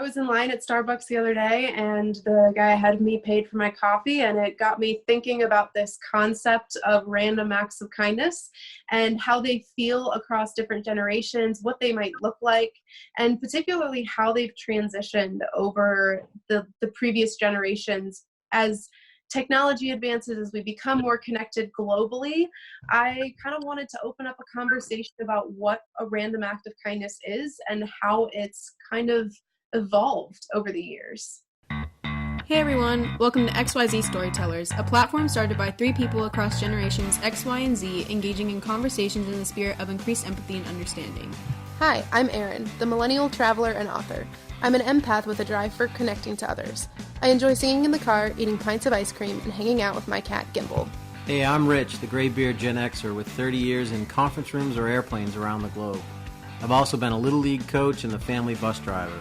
I was in line at Starbucks the other day and the guy ahead of me paid for my coffee, and it got me thinking about this concept of random acts of kindness and how they feel across different generations, what they might look like, and particularly how they've transitioned over the previous generations. As technology advances, as we become more connected globally, I kind of wanted to open up a conversation about what a random act of kindness is and how it's kind of evolved over the years. Hey everyone, welcome to XYZ Storytellers, a platform started by 3 people across generations X, Y, and Z, engaging in conversations in the spirit of increased empathy and understanding. Hi, I'm Erin, the millennial traveler and author. I'm an empath with a drive for connecting to others. I enjoy singing in the car, eating pints of ice cream, and hanging out with my cat, Gimbal. Hey, I'm Rich, the graybeard Gen Xer with 30 years in conference rooms or airplanes around the globe. I've also been a Little League coach and a family bus driver.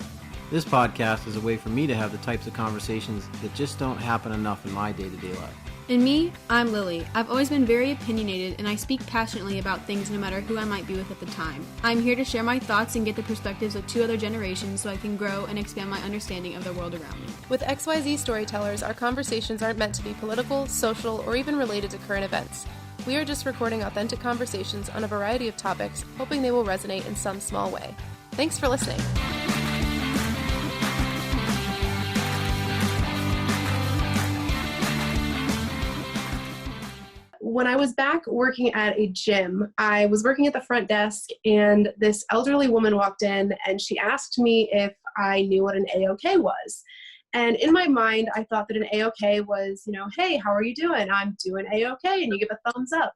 This podcast is a way for me to have the types of conversations that just don't happen enough in my day-to-day life. And me, I'm Lily. I've always been very opinionated and I speak passionately about things no matter who I might be with at the time. I'm here to share my thoughts and get the perspectives of 2 other generations so I can grow and expand my understanding of the world around me. With XYZ Storytellers, our conversations aren't meant to be political, social, or even related to current events. We are just recording authentic conversations on a variety of topics, hoping they will resonate in some small way. Thanks for listening. When I was back working at a gym, I was working at the front desk, and this elderly woman walked in and she asked me if I knew what an A-OK was. And in my mind, I thought that an A-OK was, hey, how are you doing? I'm doing A-OK, and you give a thumbs up.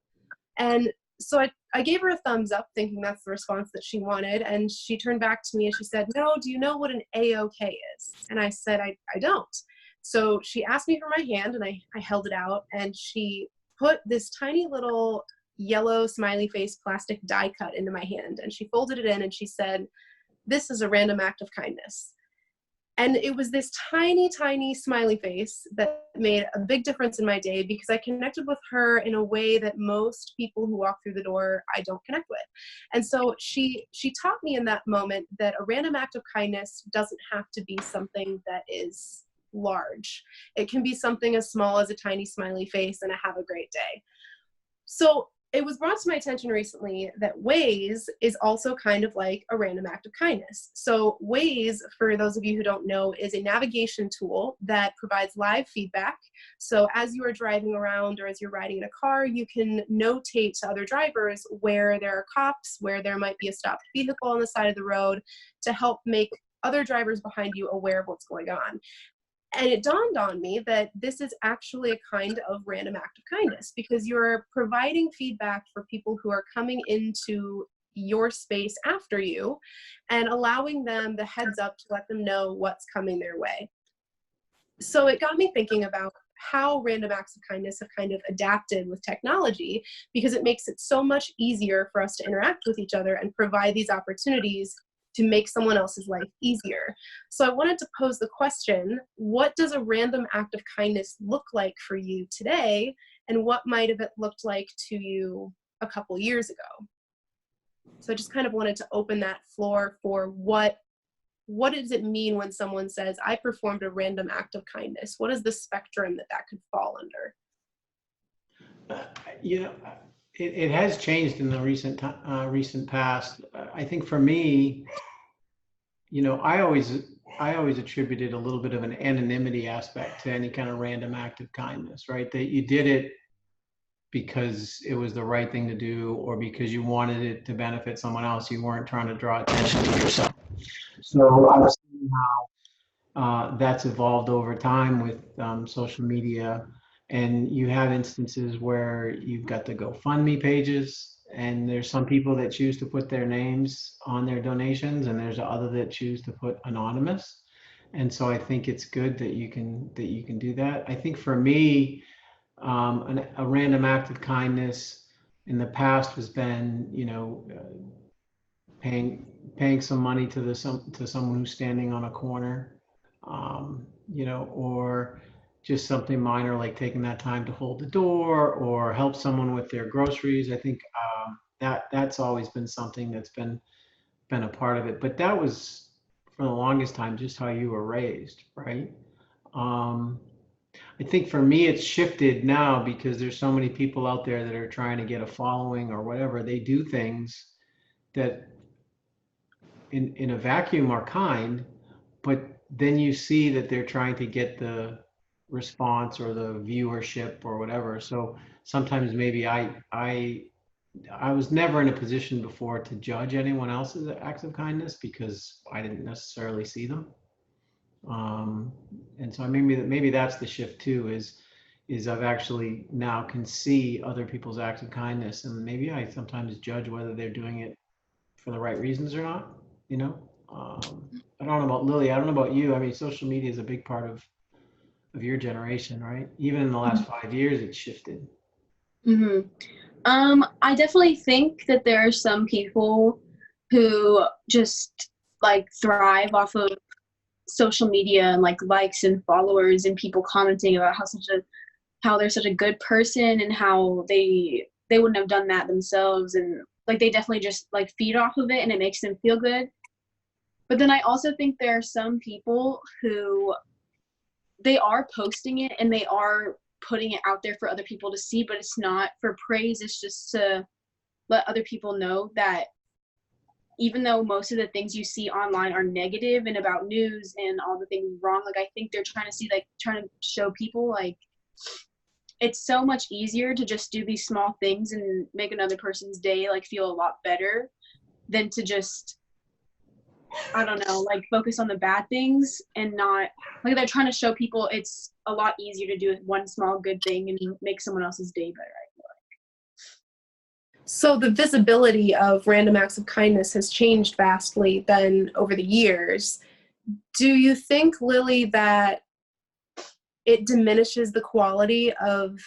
And so I gave her a thumbs up, thinking that's the response that she wanted. And she turned back to me and she said, no, do you know what an A-OK is? And I said, I don't. So she asked me for my hand, and I held it out, and she put this tiny little yellow smiley face plastic die cut into my hand, and she folded it in and she said, this is a random act of kindness. And it was this tiny, tiny smiley face that made a big difference in my day, because I connected with her in a way that most people who walk through the door, I don't connect with. And so she taught me in that moment that a random act of kindness doesn't have to be something that is large. It can be something as small as a tiny smiley face and a have a great day. So it was brought to my attention recently that Waze is also kind of like a random act of kindness. So Waze, for those of you who don't know, is a navigation tool that provides live feedback. So as you are driving around or as you're riding in a car, you can notate to other drivers where there are cops, where there might be a stopped vehicle on the side of the road, to help make other drivers behind you aware of what's going on. And it dawned on me that this is actually a kind of random act of kindness, because you're providing feedback for people who are coming into your space after you and allowing them the heads up to let them know what's coming their way. So it got me thinking about how random acts of kindness have kind of adapted with technology, because it makes it so much easier for us to interact with each other and provide these opportunities to make someone else's life easier. So I wanted to pose the question, what does a random act of kindness look like for you today? And what might have it looked like to you a couple years ago? So I just kind of wanted to open that floor for what does it mean when someone says, I performed a random act of kindness? What is the spectrum that could fall under? It has changed in the recent past. I think for me, I always attributed a little bit of an anonymity aspect to any kind of random act of kindness, right? That you did it because it was the right thing to do, or because you wanted it to benefit someone else. You weren't trying to draw attention to yourself. So I've seen how that's evolved over time with social media. And you have instances where you've got the GoFundMe pages, and there's some people that choose to put their names on their donations, and there's other that choose to put anonymous. And so I think it's good that you can do that. I think for me, a random act of kindness in the past has been, paying some money to someone who's standing on a corner, or just something minor like taking that time to hold the door or help someone with their groceries. I think that's always been something that's been a part of it. But that was for the longest time just how you were raised, right? Um, I think for me, it's shifted now because there's so many people out there that are trying to get a following or whatever. They do things that in a vacuum are kind, but then you see that they're trying to get the response or the viewership or whatever. So sometimes maybe I was never in a position before to judge anyone else's acts of kindness because I didn't necessarily see them. And so maybe that's the shift too, is I've actually now can see other people's acts of kindness, and maybe I sometimes judge whether they're doing it for the right reasons or not, you know. I don't know about Lily, I don't know about you. I mean, social media is a big part of your generation, right? Even in the last 5 years, it's shifted. hmm I definitely think that there are some people who just like thrive off of social media and like likes and followers and people commenting about how they're such a good person and how they wouldn't have done that themselves, and like they definitely just like feed off of it and it makes them feel good. But then I also think there are some people who they are posting it and they are putting it out there for other people to see, but it's not for praise. It's just to let other people know that even though most of the things you see online are negative and about news and all the things wrong, like I think they're trying to show people like it's so much easier to just do these small things and make another person's day like feel a lot better than to just, I don't know, like focus on the bad things and not like they're trying to show people it's a lot easier to do one small good thing and make someone else's day better. So the visibility of random acts of kindness has changed vastly then over the years. Do you think, Lily, that it diminishes the quality of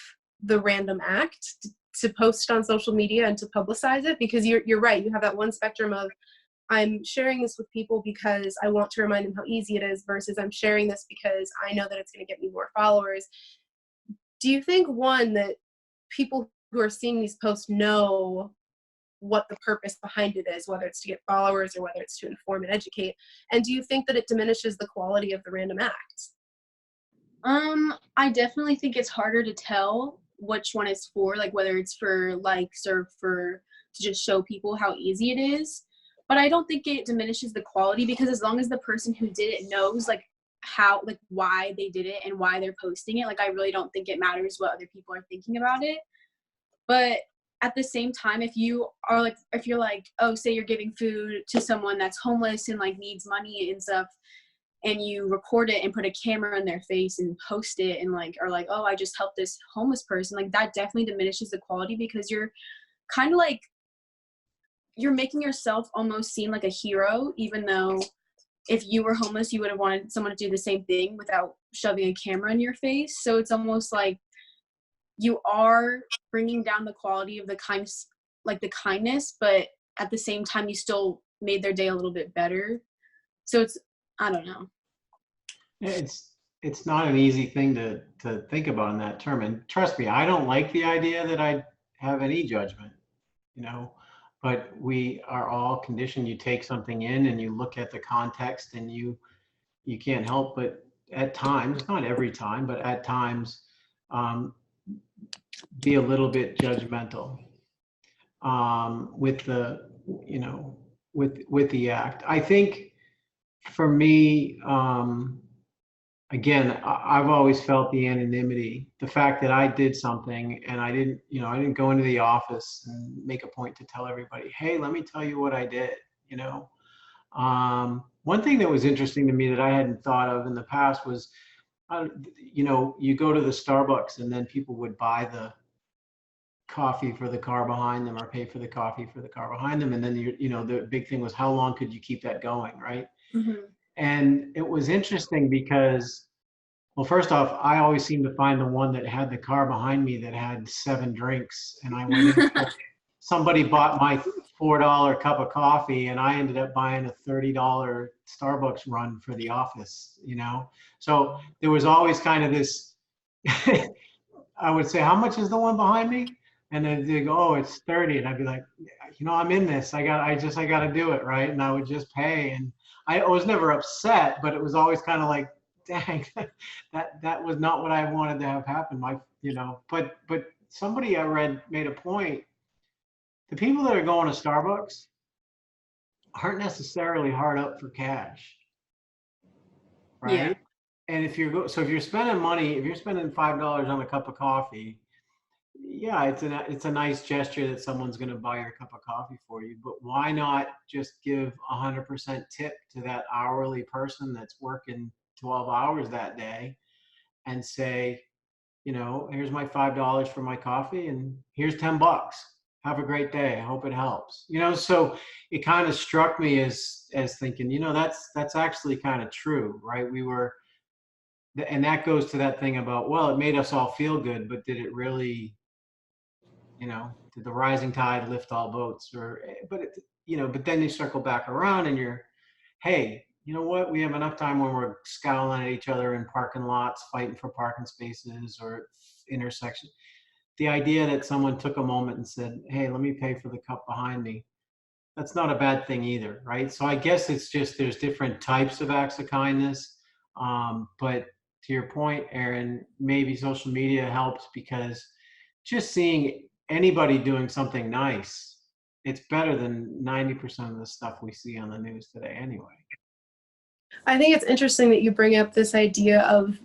the random act to post on social media and to publicize it? Because you're right, you have that one spectrum of I'm sharing this with people because I want to remind them how easy it is versus I'm sharing this because I know that it's going to get me more followers. Do you think, one, that people who are seeing these posts know what the purpose behind it is, whether it's to get followers or whether it's to inform and educate? And do you think that it diminishes the quality of the random acts? I definitely think it's harder to tell which one is for, like whether it's for likes or for to just show people how easy it is. But I don't think it diminishes the quality because as long as the person who did it knows like how, like why they did it and why they're posting it, like I really don't think it matters what other people are thinking about it. But at the same time, if you're like, oh, say you're giving food to someone that's homeless and like needs money and stuff, and you record it and put a camera in their face and post it and like are like, oh, I just helped this homeless person, like that definitely diminishes the quality because you're kind of like you're making yourself almost seem like a hero, even though if you were homeless you would have wanted someone to do the same thing without shoving a camera in your face. So it's almost like you are bringing down the quality of the kindness, but at the same time you still made their day a little bit better. So it's, I don't know. It's not an easy thing to think about in that term. And trust me, I don't like the idea that I have any judgment, you know, but we are all conditioned. You take something in and you look at the context and you can't help but at times, not every time, but at times, be a little bit judgmental with the, you know, with the act. I think for me, again, I've always felt the anonymity, the fact that I did something and I didn't go into the office and make a point to tell everybody, hey, let me tell you what I did, you know. One thing that was interesting to me that I hadn't thought of in the past was, you know, you go to the Starbucks and then people would buy the coffee for the car behind them or pay for the coffee for the car behind them. And then, you know, the big thing was how long could you keep that going, right? Mm-hmm. And it was interesting because, well, first off, I always seemed to find the one that had the car behind me that had 7 drinks. And I went in, somebody bought my $4 cup of coffee and I ended up buying a $30 Starbucks run for the office, you know? So there was always kind of this, I would say, how much is the one behind me? And then they go, oh, it's 30. And I'd be like, you know, I'm in this. I got to do it. Right. And I would just pay. And I was never upset, but it was always kind of like, dang, that was not what I wanted to have happen. But somebody I read made a point. The people that are going to Starbucks aren't necessarily hard up for cash, Yeah. right? And if you're spending money, if you're spending $5 on a cup of coffee, yeah, it's a nice gesture that someone's going to buy your cup of coffee for you. But why not just give 100% tip to that hourly person that's working 12 hours that day, and say, here's my $5 for my coffee, and here's $10. Have a great day. I hope it helps. So it kind of struck me as thinking, that's actually kind of true, right? And that goes to that thing about, well, it made us all feel good, but did it really, did the rising tide lift all boats? But then you circle back around and hey, you know what? We have enough time when we're scowling at each other in parking lots, fighting for parking spaces or intersections. The idea that someone took a moment and said, hey, let me pay for the cup behind me, that's not a bad thing either, right? So I guess it's just there's different types of acts of kindness. But to your point, Aaron, maybe social media helps because just seeing anybody doing something nice, it's better than 90% of the stuff we see on the news today anyway. I think it's interesting that you bring up this idea of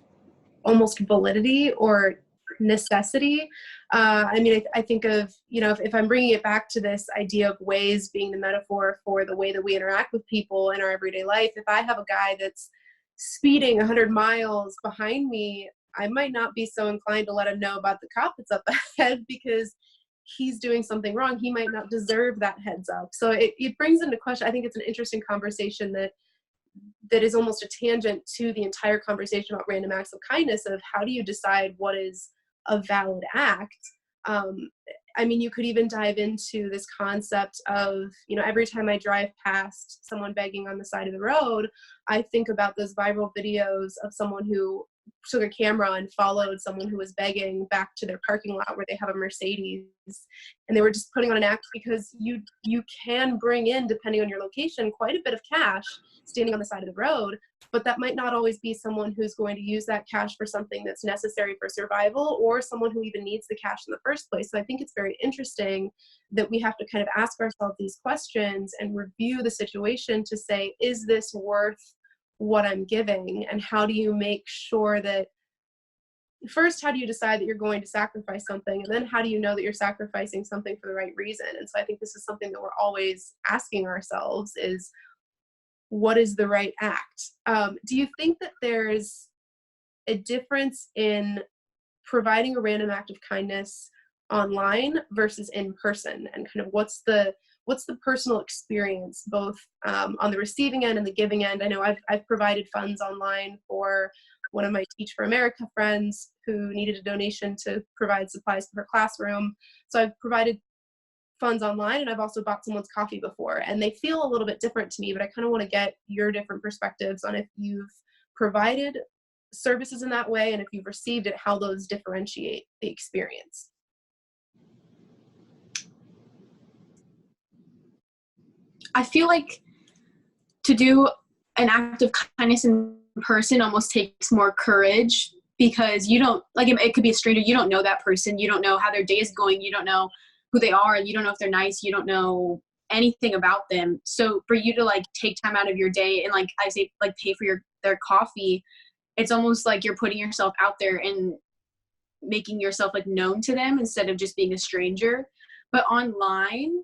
almost validity or necessity. I think of, if I'm bringing it back to this idea of ways being the metaphor for the way that we interact with people in our everyday life, if I have a guy that's speeding 100 miles behind me, I might not be so inclined to let him know about the cop that's up ahead because he's doing something wrong. He might not deserve that heads up. So it brings into question, I think it's an interesting conversation that is almost a tangent to the entire conversation about random acts of kindness, of how do you decide what is a valid act. You could even dive into this concept of, every time I drive past someone begging on the side of the road, I think about those viral videos of someone who took a camera and followed someone who was begging back to their parking lot where they have a Mercedes, and they were just putting on an act because you can bring in, depending on your location, quite a bit of cash standing on the side of the road, but that might not always be someone who's going to use that cash for something that's necessary for survival, or someone who even needs the cash in the first place. So I think it's very interesting that we have to kind of ask ourselves these questions and review the situation to say, is this worth what I'm giving? And how do you make sure that, first, how do you decide that you're going to sacrifice something? And then how do you know that you're sacrificing something for the right reason? And so I think this is something that we're always asking ourselves is, what is the right act? Do you think that there's a difference in providing a random act of kindness online versus in person? And kind of what's the personal experience, both on the receiving end and the giving end? I know I've provided funds online for one of my Teach for America friends who needed a donation to provide supplies for her classroom. So I've provided funds online, and I've also bought someone's coffee before, and they feel a little bit different to me, but I kind of want to get your different perspectives on if you've provided services in that way, and if you've received it, how those differentiate the experience. I feel like to do an act of kindness in person almost takes more courage, because you don't, like, it could be a stranger, you don't know that person, you don't know how their day is going, you don't know who they are, you don't know if they're nice, you don't know anything about them. So for you to take time out of your day and I say pay for their coffee, it's almost like you're putting yourself out there and making yourself known to them instead of just being a stranger. But online,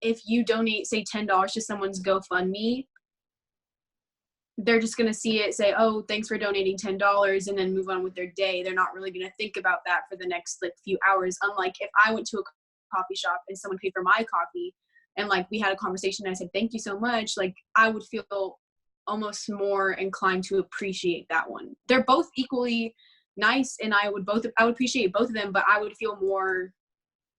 if you donate, say, $10 to someone's GoFundMe, they're just going to see it, say, oh, thanks for donating $10, and then move on with their day. They're not really going to think about that for the next few hours. Unlike if I went to a coffee shop and someone paid for my coffee and we had a conversation and I said, thank you so much, I would feel almost more inclined to appreciate that one. They're both equally nice, and I would appreciate both of them, but I would feel more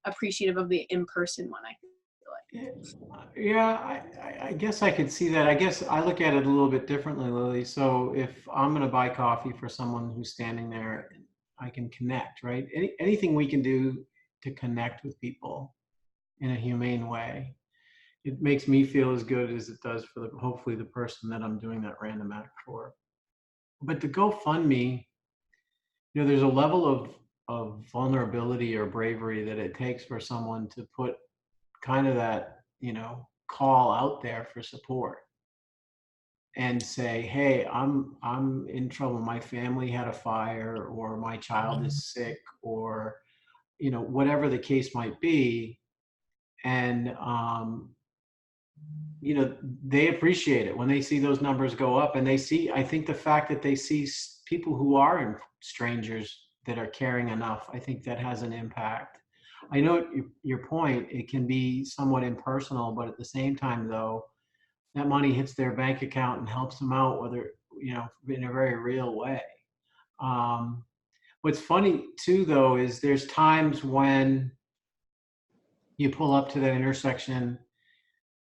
appreciative of the in-person one, I feel like. Yeah, I guess I could see that. I guess I look at it a little bit differently, Lily. So if I'm going to buy coffee for someone who's standing there, I can connect, right? Anything we can do to connect with people in a humane way it makes me feel as good as it does for hopefully the person that I'm doing that random act for. But the GoFundMe, there's a level of vulnerability or bravery that it takes for someone to put kind of that, call out there for support and say, hey, I'm in trouble. My family had a fire, or my child is sick, or, whatever the case might be. And, they appreciate it when they see those numbers go up, and I think the fact that they see people who are strangers that are caring enough, I think that has an impact. I know your point, it can be somewhat impersonal, but at the same time though, that money hits their bank account and helps them out, whether, in a very real way. What's funny too though, is there's times when you pull up to that intersection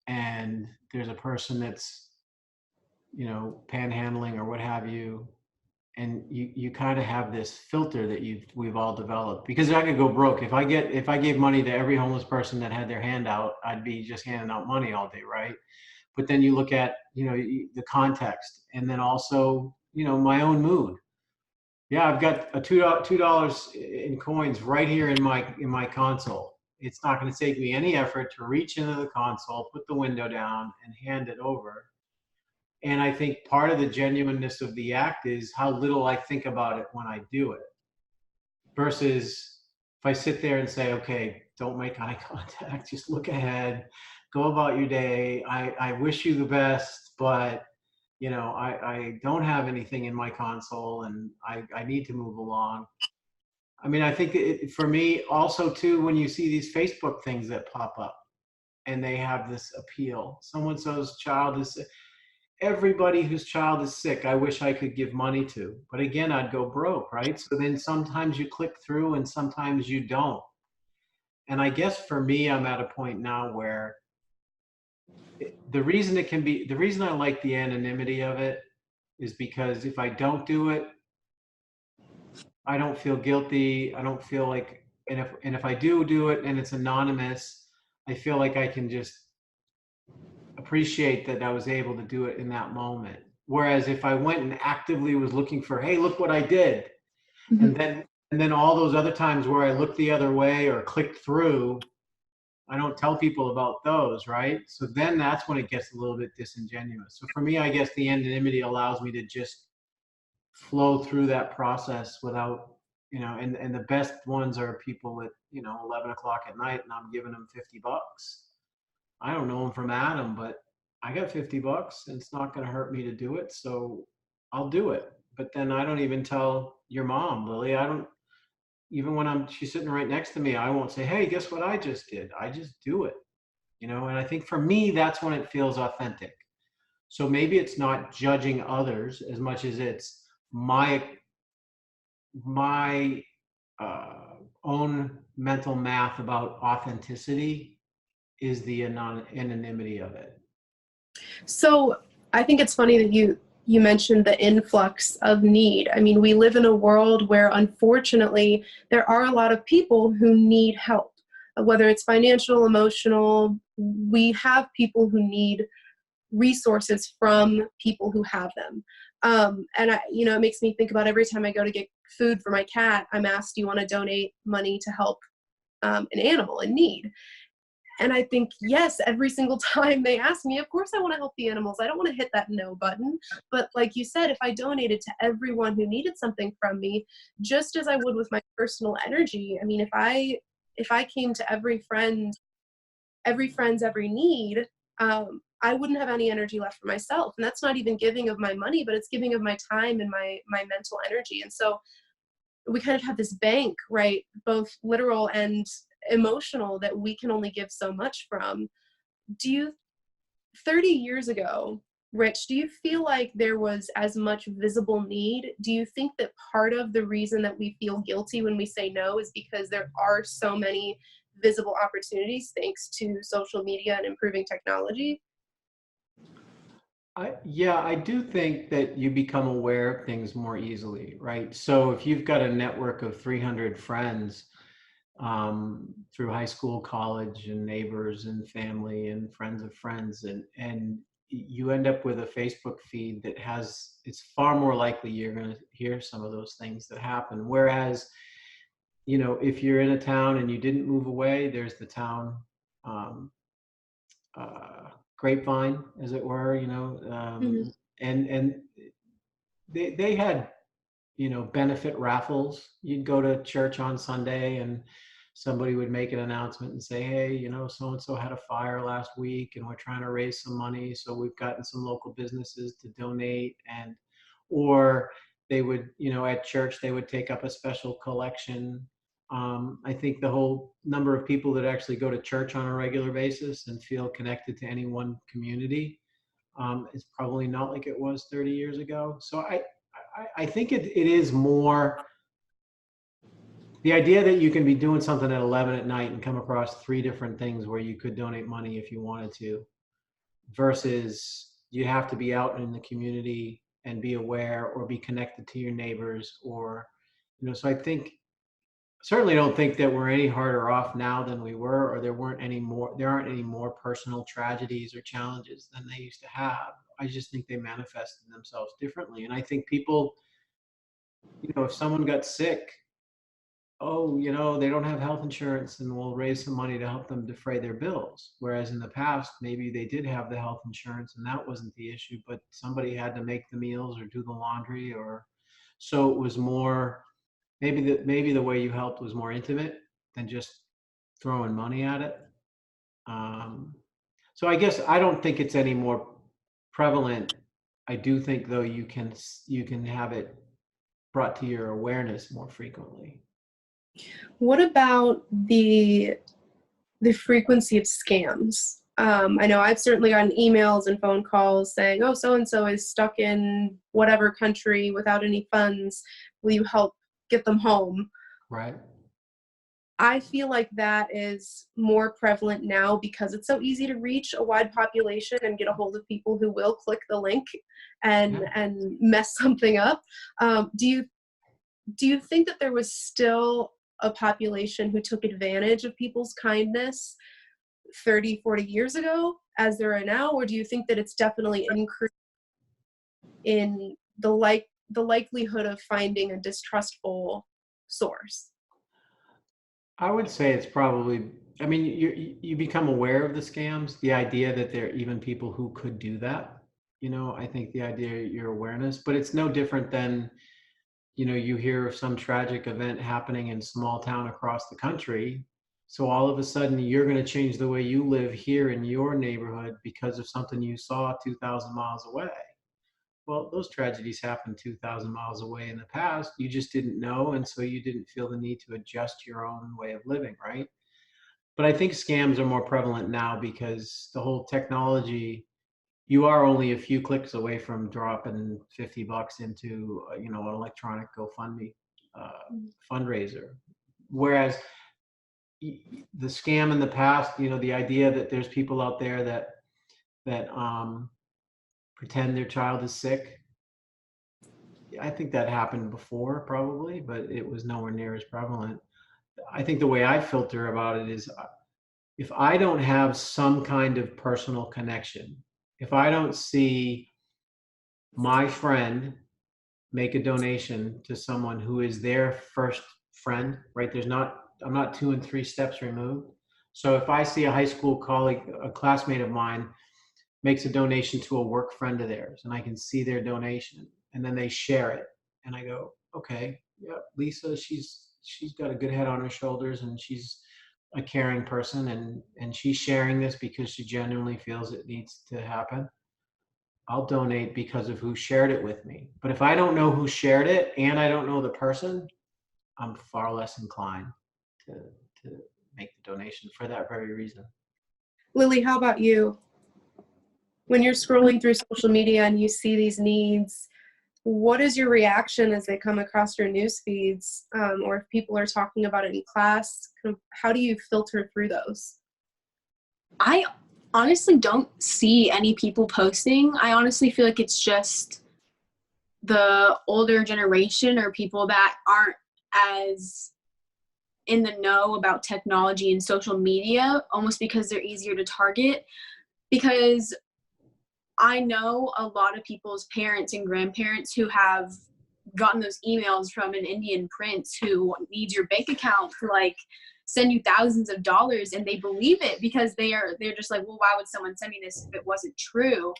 and there's a person that's, panhandling or what have you, and you kind of have this filter that we've all developed, because I could go broke if I gave money to every homeless person that had their hand out. I'd be just handing out money all day, right? But then you look at, the context, and then also, my own mood. Yeah, I've got a $2 in coins right here in my console. It's not going to take me any effort to reach into the console, put the window down, and hand it over. And I think part of the genuineness of the act is how little I think about it when I do it. Versus if I sit there and say, okay, don't make eye contact, just look ahead, go about your day. I wish you the best, but I don't have anything in my console, and I need to move along. I mean, I think for me also too, when you see these Facebook things that pop up and they have this appeal, so-and-so's child is sick. Everybody whose child is sick, I wish I could give money to, but again, I'd go broke, right? So then sometimes you click through and sometimes you don't. And I guess for me, I'm at a point now where the reason I like the anonymity of it is because if I don't do it, I don't feel guilty. I don't feel like, and if I do it and it's anonymous, I feel like I can just appreciate that I was able to do it in that moment. Whereas if I went and actively was looking for, hey, look what I did, mm-hmm. and then all those other times where I looked the other way or clicked through, I don't tell people about those, right? So then that's when it gets a little bit disingenuous. So for me, I guess the anonymity allows me to just flow through that process without, and the best ones are people at, 11 o'clock at night, and I'm giving them $50. I don't know them from Adam, but I got $50 and it's not going to hurt me to do it. So I'll do it. But then I don't even tell your mom, Lily. I don't, even when she's sitting right next to me, I won't say, hey, guess what I just did? I just do it, and I think for me, that's when it feels authentic. So maybe it's not judging others as much as it's my own mental math about authenticity is the anonymity of it. So I think it's funny that you mentioned the influx of need. I mean, we live in a world where unfortunately there are a lot of people who need help, whether it's financial, emotional. We have people who need resources from people who have them. And it makes me think about every time I go to get food for my cat, I'm asked, do you want to donate money to help an animal in need? And I think, yes, every single time they ask me, of course I want to help the animals. I don't want to hit that no button. But like you said, if I donated to everyone who needed something from me, just as I would with my personal energy, I mean, if I came to every friend's every need, I wouldn't have any energy left for myself. And that's not even giving of my money, but it's giving of my time and my mental energy. And so we kind of have this bank, right? Both literal and emotional, that we can only give so much from. 30 years ago, Rich, do you feel like there was as much visible need? Do you think that part of the reason that we feel guilty when we say no is because there are so many visible opportunities thanks to social media and improving technology? I do think that you become aware of things more easily, right? So if you've got a network of 300 friends, through high school, college, and neighbors and family and friends of friends. And you end up with a Facebook feed that it's far more likely you're going to hear some of those things that happen. Whereas, if you're in a town and you didn't move away, there's the town um, grapevine, as it were, and they had benefit raffles. You'd go to church on Sunday and somebody would make an announcement and say, hey, so and so had a fire last week and we're trying to raise some money, so we've gotten some local businesses to donate. Or they would, at church, they would take up a special collection. I think the whole number of people that actually go to church on a regular basis and feel connected to any one community is probably not like it was 30 years ago. So I think it is more the idea that you can be doing something at 11 at night and come across 3 different things where you could donate money if you wanted to, versus you have to be out in the community and be aware or be connected to your neighbors, or, so I certainly don't think that we're any harder off now than we were, or there aren't any more personal tragedies or challenges than they used to have. I just think they manifested themselves differently. And I think people, if someone got sick, they don't have health insurance and we'll raise some money to help them defray their bills. Whereas in the past, maybe they did have the health insurance and that wasn't the issue, but somebody had to make the meals or do the laundry, so it was more, maybe the way you helped was more intimate than just throwing money at it. So I guess I don't think it's any more prevalent. I do think, though, you can have it brought to your awareness more frequently. What about the frequency of scams? I know I've certainly gotten emails and phone calls saying, oh, so-and-so is stuck in whatever country without any funds. Will you help get them home? Right. I feel like that is more prevalent now because it's so easy to reach a wide population and get a hold of people who will click the link and mess something up. Do you think that there was still a population who took advantage of people's kindness 30, 40 years ago as there are now? Or do you think that it's definitely increased in the likelihood of finding a distrustful source? I would say it's probably, you become aware of the scams, the idea that there are even people who could do that. I think the idea of your awareness, but it's no different than, you hear of some tragic event happening in a small town across the country. So all of a sudden you're going to change the way you live here in your neighborhood because of something you saw 2,000 miles away. Well, those tragedies happened 2,000 miles away in the past. You just didn't know, and so you didn't feel the need to adjust your own way of living, right? But I think scams are more prevalent now because the whole technology, you are only a few clicks away from dropping $50 into, an electronic GoFundMe fundraiser. Whereas the scam in the past, the idea that there's people out there that pretend their child is sick. I think that happened before probably, but it was nowhere near as prevalent. I think the way I filter about it is if I don't have some kind of personal connection, if I don't see my friend make a donation to someone who is their first friend, right? I'm not 2 and 3 steps removed. So if I see a high school colleague, a classmate of mine, makes a donation to a work friend of theirs, and I can see their donation, and then they share it, and I go, okay, yeah, Lisa, she's got a good head on her shoulders, and she's a caring person, and she's sharing this because she genuinely feels it needs to happen. I'll donate because of who shared it with me. But if I don't know who shared it and I don't know the person, I'm far less inclined to make the donation for that very reason. Lily, how about you? When you're scrolling through social media and you see these needs, what is your reaction as they come across your news feeds? Or if people are talking about it in class, how do you filter through those? I honestly don't see any people posting. I honestly feel like it's just the older generation or people that aren't as in the know about technology and social media, almost because they're easier to target. Because I know a lot of people's parents and grandparents who have gotten those emails from an Indian prince who needs your bank account to like send you thousands of dollars, and they believe it because they're just like, well, why would someone send me this if it wasn't true?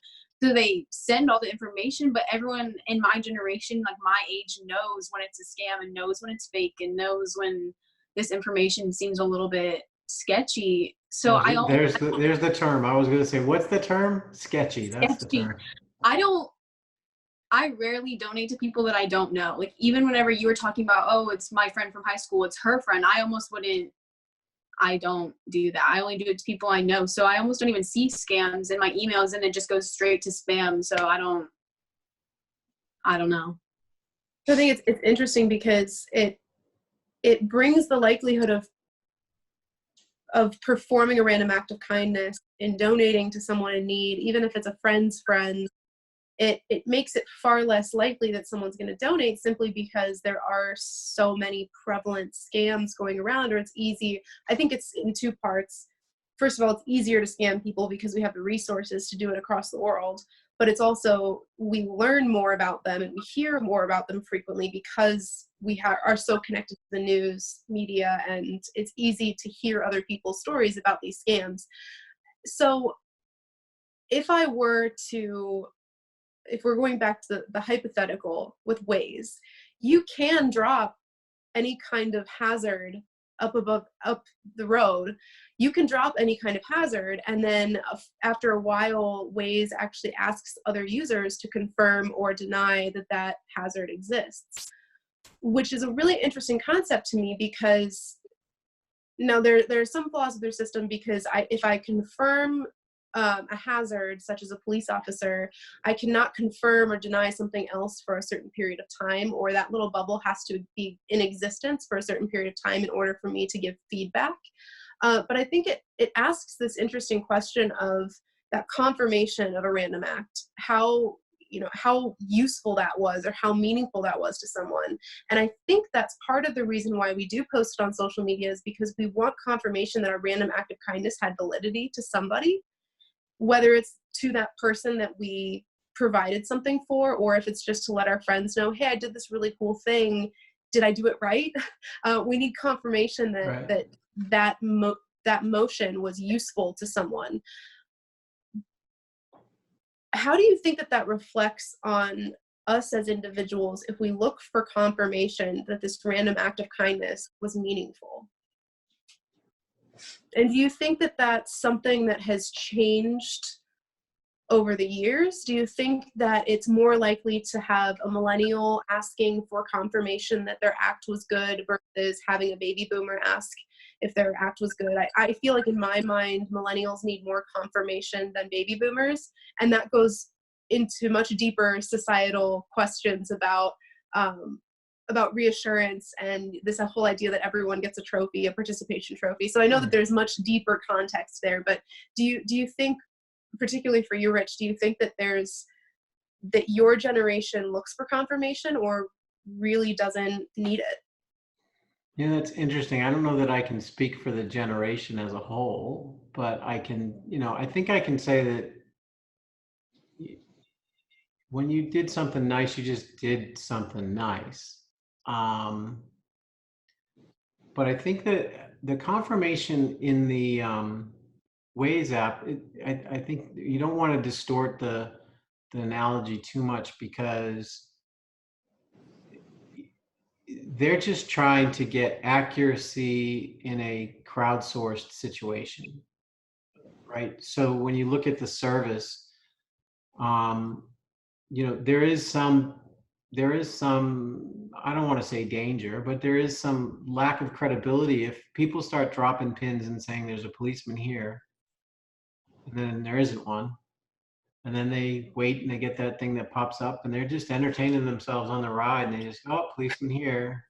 So they send all the information, but everyone in my generation, like my age, knows when it's a scam and knows when it's fake and knows when this information seems a little bit sketchy. So There's the term. I was going to say, what's the term? Sketchy. That's the sketchy. term. I rarely donate to people that I don't know. Like even whenever you were talking about, oh, it's my friend from high school, it's her friend, I don't do that. I only do it to people I know. So I almost don't even see scams in my emails, and it just goes straight to spam. So I don't know. I think it's interesting because it brings the likelihood of performing a random act of kindness and donating to someone in need, even if it's a friend's friend. It makes it far less likely that someone's going to donate, simply because there are so many prevalent scams going around, or it's easy. I think it's in two parts. First of all, it's easier to scam people because we have the resources to do it across the world, but it's also, we learn more about them and we hear more about them frequently because we are so connected to the news media, and it's easy to hear other people's stories about these scams. So if we're going back to the hypothetical with Waze, you can drop any kind of hazard up the road. You can drop any kind of hazard, and then after a while, Waze actually asks other users to confirm or deny that hazard exists, which is a really interesting concept to me, because now there are some flaws with their system, because if I confirm a hazard, such as a police officer, I cannot confirm or deny something else for a certain period of time, or that little bubble has to be in existence for a certain period of time in order for me to give feedback. But I think it asks this interesting question of that confirmation of a random act, how useful that was, or how meaningful that was to someone. And I think that's part of the reason why we do post it on social media, is because we want confirmation that our random act of kindness had validity to somebody, whether it's to that person that we provided something for, or if it's just to let our friends know, hey, I did this really cool thing. Did I do it right? We need confirmation that that motion was useful to someone. How do you think that reflects on us as individuals if we look for confirmation that this random act of kindness was meaningful? And do you think that that's something that has changed over the years? Do you think that it's more likely to have a millennial asking for confirmation that their act was good versus having a baby boomer ask if their act was good? I feel like in my mind, millennials need more confirmation than baby boomers. And that goes into much deeper societal questions about reassurance and this whole idea that everyone gets a participation trophy. So I know that there's much deeper context there, but do you think, particularly for you, Rich, do you think that that your generation looks for confirmation or really doesn't need it? Yeah, that's interesting. I don't know that I can speak for the generation as a whole, but I think I can say that when you did something nice, you just did something nice. But I think that the confirmation in the Waze app, I think you don't want to distort the analogy too much, because they're just trying to get accuracy in a crowdsourced situation, right? So when you look at the service, there is some, I don't want to say danger, but there is some lack of credibility if people start dropping pins and saying there's a policeman here, and then there isn't one. And then they wait and they get that thing that pops up, and they're just entertaining themselves on the ride, and they just, oh, policeman here.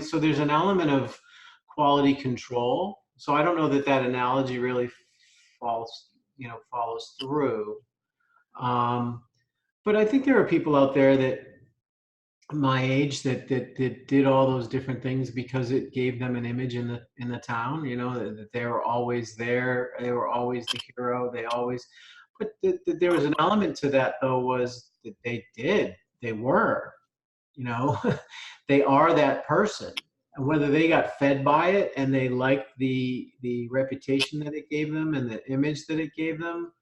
So there's an element of quality control. So I don't know that analogy really follows through. But I think there are people out there that my age that did all those different things because it gave them an image in the town, you know, that they were always there, they were always the hero, they always, but there was an element to that though, was that they were, you know, they are that person. And whether they got fed by it and they liked the reputation that it gave them and the image that it gave them,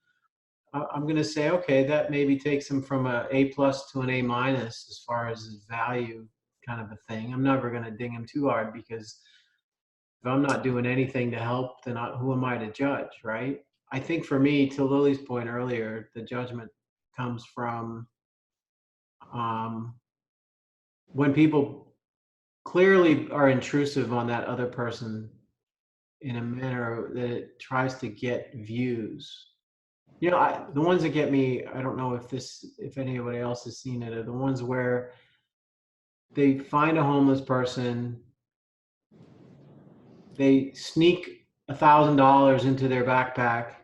I'm going to say, okay, that maybe takes him from a A plus to an A minus as far as his value kind of a thing. I'm never going to ding him too hard because if I'm not doing anything to help, then who am I to judge, right? I think for me, to Lily's point earlier, the judgment comes from um, when people clearly are intrusive on that other person in a manner that it tries to get views. You know, the ones that get me, I don't know if anybody else has seen it, are the ones where they find a homeless person, they sneak $1,000 into their backpack,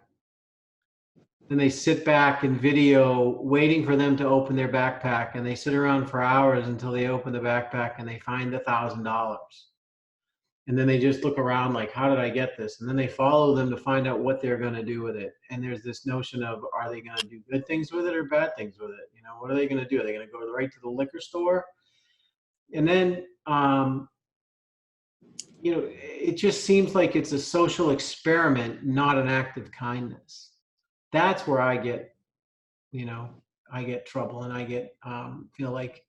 then they sit back and video waiting for them to open their backpack, and they sit around for hours until they open the backpack and they find $1,000. And then they just look around like, how did I get this? And then they follow them to find out what they're going to do with it. And there's this notion of, are they going to do good things with it or bad things with it? You know, what are they going to do? Are they going to go right to the liquor store? And then, you know, it just seems like it's a social experiment, not an act of kindness. That's where I get, you know, I get trouble, and I get, feel like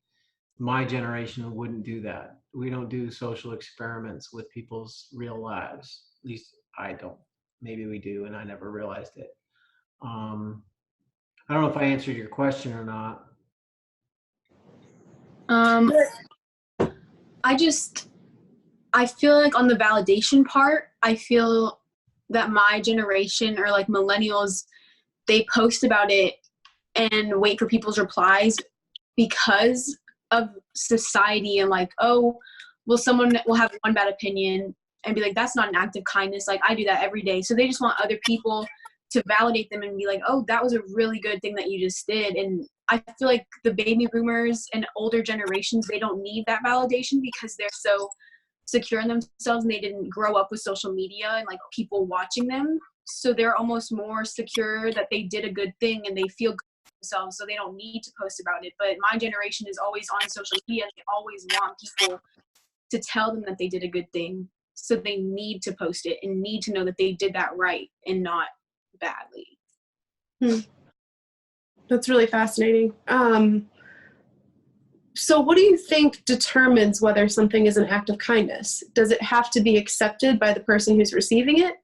my generation wouldn't do that. We don't do social experiments with people's real lives. At least I don't. Maybe we do, and I never realized it. I don't know if I answered your question or not. Um, I feel like on the validation part, I feel that my generation, or like millennials, they post about it and wait for people's replies because of society, and like, oh, well, someone will have one bad opinion and be like, that's not an act of kindness. Like, I do that every day. So they just want other people to validate them and be like, oh, that was a really good thing that you just did. And I feel like the baby boomers and older generations, they don't need that validation because they're so secure in themselves and they didn't grow up with social media and like people watching them. So they're almost more secure that they did a good thing and they feel good themselves, so they don't need to post about it. But my generation is always on social media and they always want people to tell them that they did a good thing, so they need to post it and need to know that they did that right and not badly. That's really fascinating. So what do you think determines whether something is an act of kindness? Does it have to be accepted by the person who's receiving it?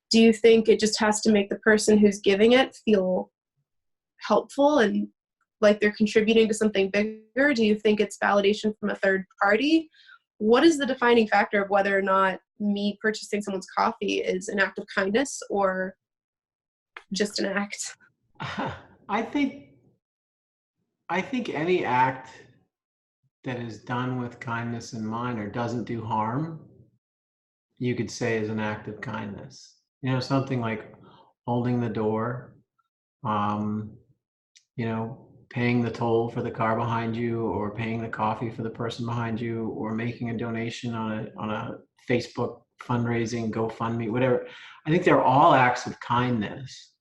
Do you think it just has to make the person who's giving it feel helpful and like they're contributing to something bigger? Do you think it's validation from a third party? What is the defining factor of whether or not me purchasing someone's coffee is an act of kindness or just an act? I think any act that is done with kindness in mind or doesn't do harm, you could say is an act of kindness. You know, something like holding the door, you know, paying the toll for the car behind you, or paying the coffee for the person behind you, or making a donation on a Facebook fundraising, GoFundMe, whatever. I think they're all acts of kindness.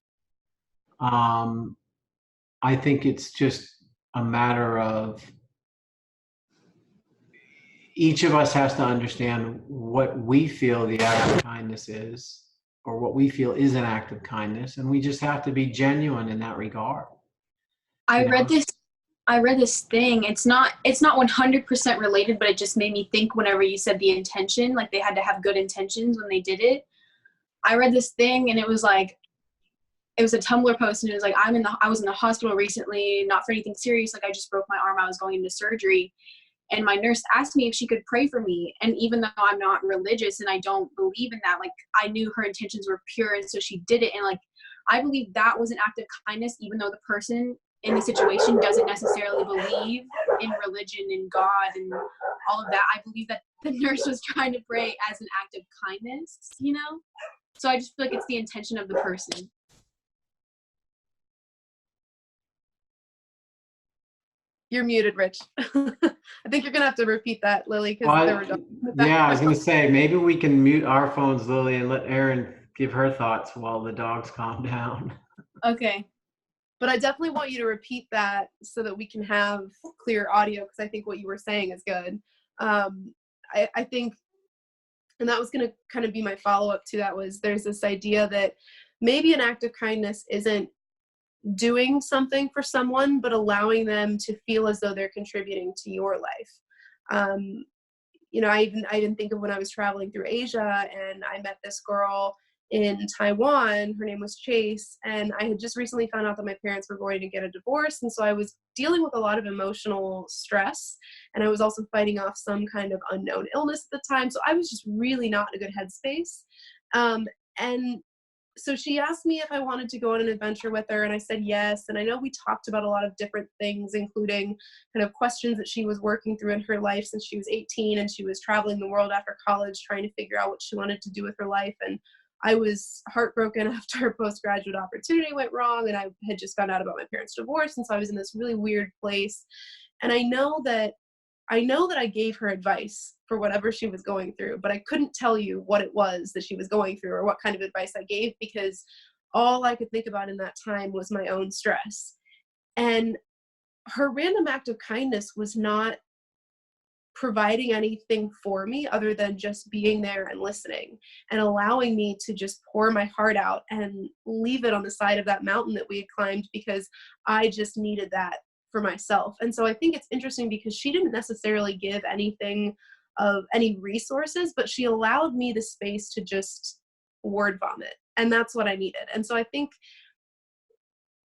I think it's just a matter of each of us has to understand what we feel the act of kindness is, or what we feel is an act of kindness, and we just have to be genuine in that regard. I read this thing. It's not 100% related, but it just made me think whenever you said the intention, like they had to have good intentions when they did it. I read this thing and it was like, it was a Tumblr post and it was like, I was in the hospital recently, not for anything serious. Like I just broke my arm. I was going into surgery. And my nurse asked me if she could pray for me. And even though I'm not religious and I don't believe in that, like I knew her intentions were pure. And so she did it. And like, I believe that was an act of kindness, even though the person in the situation doesn't necessarily believe in religion and God and all of that. I believe that the nurse was trying to pray as an act of kindness, you know? So I just feel like it's the intention of the person. You're muted, Rich. I think you're going to have to repeat that, Lily, because Well, there were dogs in the yeah, I was background. going to say, maybe we can mute our phones, Lily, and let Erin give her thoughts while the dogs calm down. Okay. But I definitely want you to repeat that so that we can have clear audio, because I think what you were saying is good. I think, and that was going to kind of be my follow-up to that, was there's this idea that maybe an act of kindness isn't doing something for someone, but allowing them to feel as though they're contributing to your life. I even think of when I was traveling through Asia and I met this girl in Taiwan. Her name was Chase, and I had just recently found out that my parents were going to get a divorce, and so I was dealing with a lot of emotional stress, and I was also fighting off some kind of unknown illness at the time, so I was just really not in a good headspace. And so she asked me if I wanted to go on an adventure with her, and I said yes. And I know we talked about a lot of different things, including kind of questions that she was working through in her life since she was 18, and she was traveling the world after college trying to figure out what she wanted to do with her life. And I was heartbroken after her postgraduate opportunity went wrong, and I had just found out about my parents' divorce, and so I was in this really weird place. And I know that I gave her advice for whatever she was going through, but I couldn't tell you what it was that she was going through or what kind of advice I gave, because all I could think about in that time was my own stress. And her random act of kindness was not providing anything for me other than just being there and listening and allowing me to just pour my heart out and leave it on the side of that mountain that we had climbed, because I just needed that for myself. And so I think it's interesting because she didn't necessarily give anything of any resources, but she allowed me the space to just word vomit. And that's what I needed. And so I think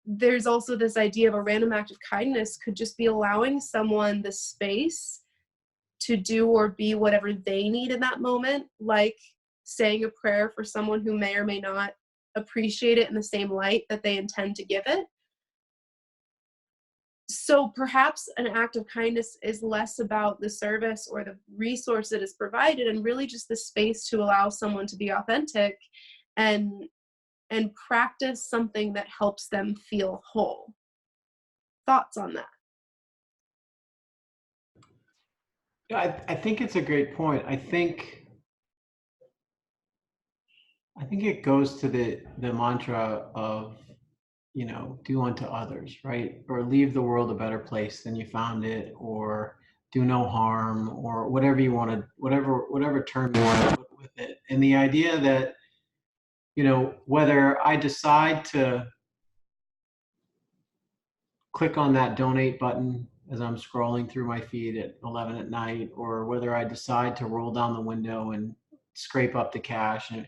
there's also this idea of a random act of kindness could just be allowing someone the space to do or be whatever they need in that moment, like saying a prayer for someone who may or may not appreciate it in the same light that they intend to give it. So perhaps an act of kindness is less about the service or the resource that is provided, and really just the space to allow someone to be authentic and practice something that helps them feel whole. Thoughts on that? I think it's a great point. I think it goes to the mantra of, do unto others, right? Or leave the world a better place than you found it, or do no harm, or whatever you want to, whatever term you want to put with it. And the idea that, whether I decide to click on that donate button as I'm scrolling through my feed at 11 at night, or whether I decide to roll down the window and scrape up the cash. And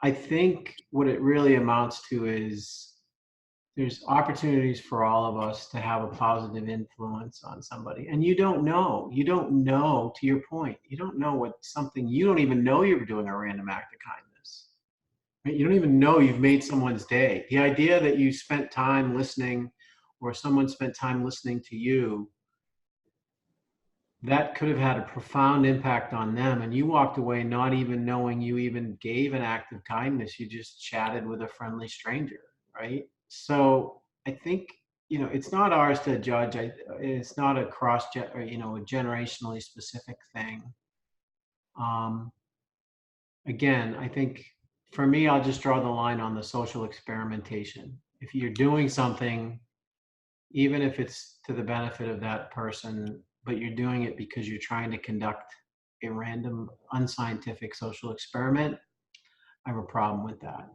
I think what it really amounts to is there's opportunities for all of us to have a positive influence on somebody. And you don't know, to your point, you don't know what something, you don't even know you're doing a random act of kindness. Right? You don't even know you've made someone's day. The idea that you spent time listening, or someone spent time listening to you, that could have had a profound impact on them. And you walked away not even knowing you even gave an act of kindness. You just chatted with a friendly stranger, right? So I think, it's not ours to judge. It's not a a generationally specific thing. Again, I think for me, I'll just draw the line on the social experimentation. If you're doing something, even if it's to the benefit of that person, but you're doing it because you're trying to conduct a random, unscientific social experiment, I have a problem with that.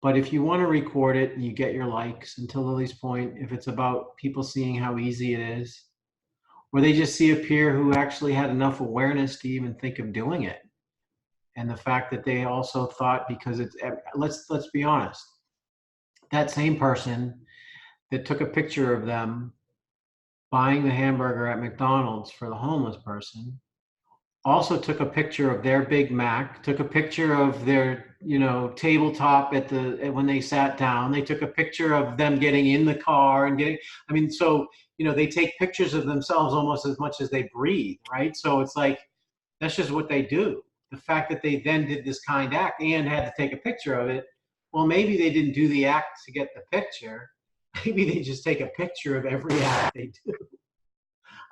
But if you want to record it and you get your likes, and to Lily's point, if it's about people seeing how easy it is, or they just see a peer who actually had enough awareness to even think of doing it, and the fact that they also thought, because it's, let's be honest, that same person that took a picture of them buying the hamburger at McDonald's for the homeless person also took a picture of their Big Mac, took a picture of their, tabletop when they sat down. They took a picture of them getting in the car and so, they take pictures of themselves almost as much as they breathe, right? So it's like, that's just what they do. The fact that they then did this kind act and had to take a picture of it, well, maybe they didn't do the act to get the picture. Maybe they just take a picture of every act they do.